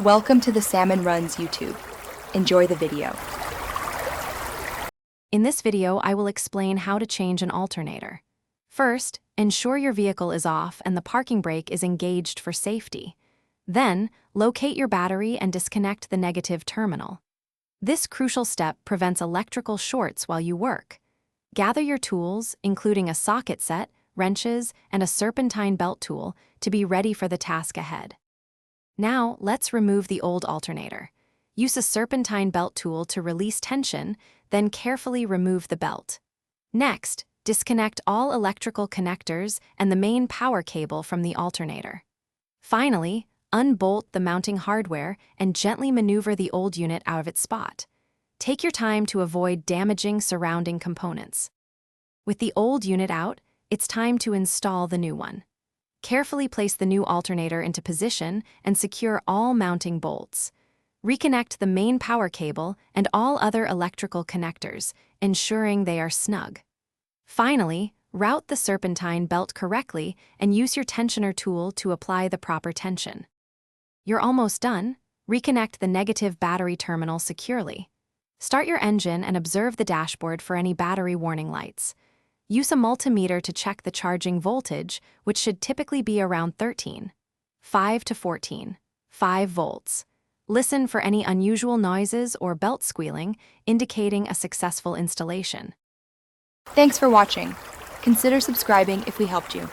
Welcome to the Salmon Runs YouTube. Enjoy the video. In this video, I will explain how to change an alternator. First, ensure your vehicle is off and the parking brake is engaged for safety. Then, locate your battery and disconnect the negative terminal. This crucial step prevents electrical shorts while you work. Gather your tools, including a socket set, wrenches, and a serpentine belt tool, to be ready for the task ahead. Now, let's remove the old alternator. Use a serpentine belt tool to release tension, then carefully remove the belt. Next, disconnect all electrical connectors and the main power cable from the alternator. Finally, unbolt the mounting hardware and gently maneuver the old unit out of its spot. Take your time to avoid damaging surrounding components. With the old unit out, it's time to install the new one. Carefully place the new alternator into position and secure all mounting bolts. Reconnect the main power cable and all other electrical connectors, ensuring they are snug. Finally, route the serpentine belt correctly and use your tensioner tool to apply the proper tension. You're almost done. Reconnect the negative battery terminal securely. Start your engine and observe the dashboard for any battery warning lights. Use a multimeter to check the charging voltage, which should typically be around 5 to 5 volts. Listen for any unusual noises or belt squealing, indicating a successful installation. Thanks for watching. Consider subscribing if we helped you.